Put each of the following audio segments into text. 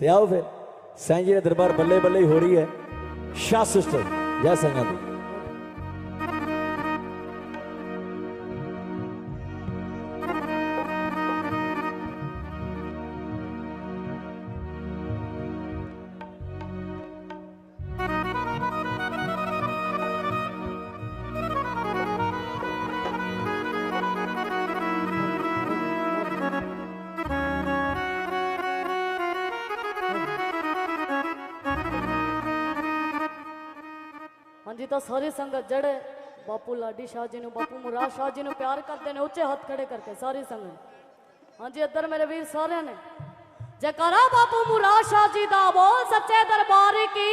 तो आओ फिर साईं जी ने दरबार बल्ले बल्ले ही हो रही है। शाह सिस्टर जय साईं दी। हाँ जी, तो सारी संगत जड़े बापू लाडी शाह जी ने, बापू मुराद शाह जी ने प्यार करते हैं, उच्चे हाथ खड़े करके सारी संगत। हाँ जी, इधर मेरे वीर सारे ने जयकारा बापू मुराद शाह जी दा बोल सच्चे दरबार की,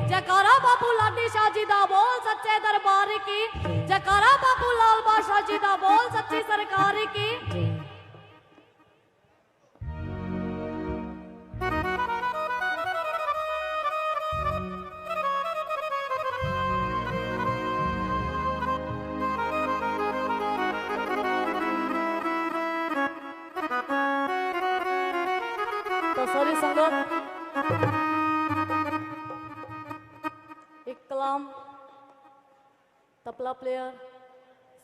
जयकारा बापू लाडी शाह जी दा बोल सच्चे दरबार की, जयकारा बापू लाल बादशाह जी दा बोल सच्ची सरकार की। तो सारी संगत एक कलाम तबला प्लेयर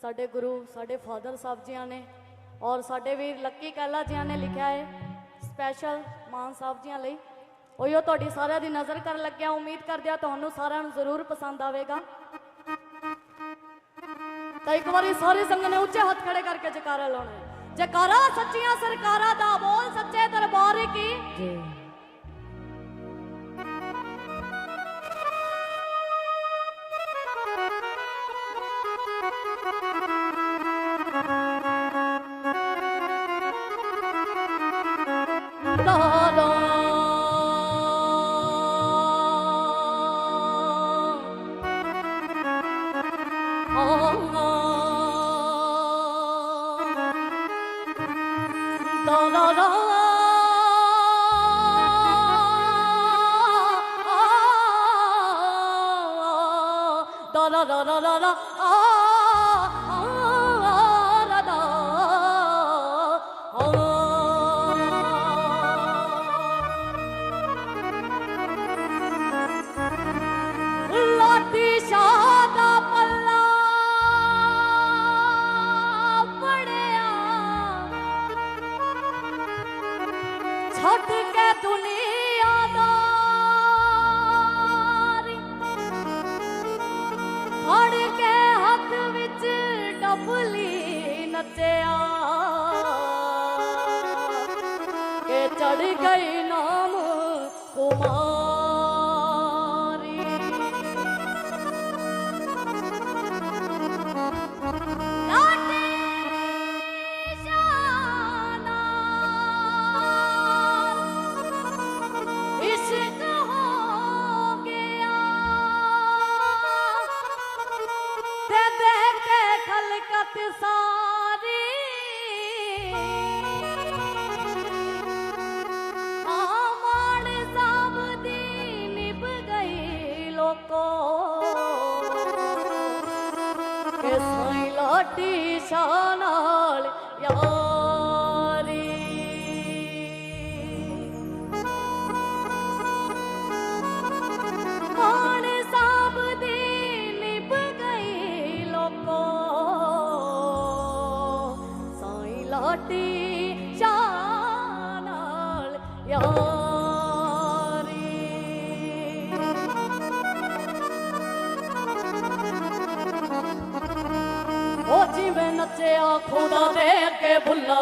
साडे गुरु साडे फादर साहब जी ने और साडे वीर लक्की कहला जी ने लिखा है स्पैशल मान साहब जी लई। उहियो तुहाडी सारिਆਂ दी नज़र कर लग्या, उम्मीद करदे तुहानू सारिਆਂ नू जरूर पसंद आवेगा। तो एक बारी सारी संगत ने उच्चे हाथ खड़े करके जयकारा लाना है। जयकारा सच्चियां सरकारा दा बोल सच्चे दरबार की। चढ़ गई नाम कुमारी, लाडी शाना इश्क हो गया, ते देख के खलकत सारी लाडी शाह नाल यारी। मान साहब दी निभ गई लोको, साईं लाडी शाह नाल यारी। ओ जिवें नचिया खुदा दे अगे भुल्ला,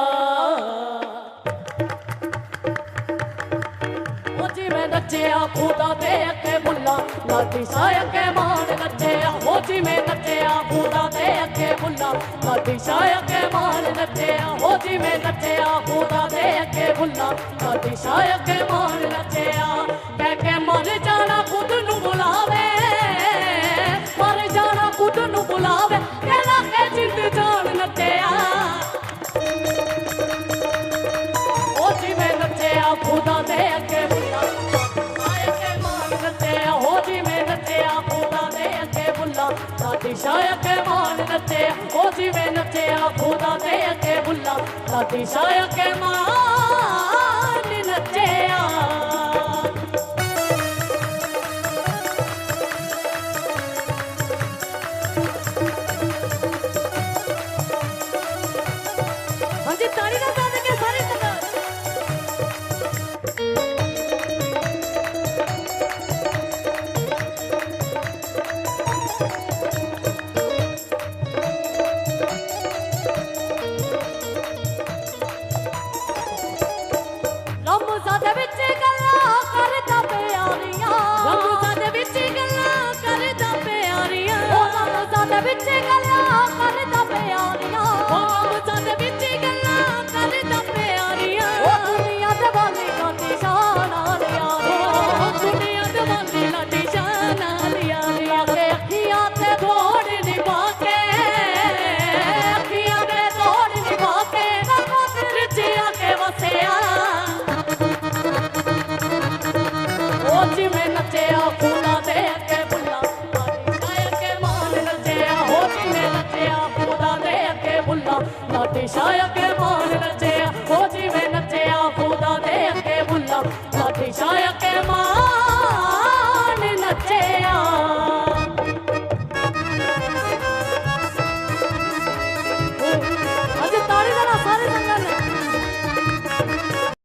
ओ जिवें नचिया खुदा दे अगे भुल्ला, लाडी शाह अगे मान नचिया। ओ जिवें नचिया खुदा दे अगे भुल्ला, लाडी शाह अगे मान नचिया। ओ जिवें नचिया खुदा दे अगे भुल्ला, लाडी शाह अगे मान नचिया। कह के मर जाना खुद नू बुलावे, मर जाना खुद नू बुलावे, कहला के जिंद जान नचिया। ओ जिवें नचिया खुदा दे अगे भुल्ला, लाडी मान नचिया। ओ जिवें नचिया खुदा दे अगे भुल्ला, लाडी शाह अगे मान नचिया। ओ जिवें नचिया खुदा दे अगे भुल्ला, लाडी शाह अगे मान नचिया। ਲਾਡੀ ਸ਼ਾਹ ਕੇ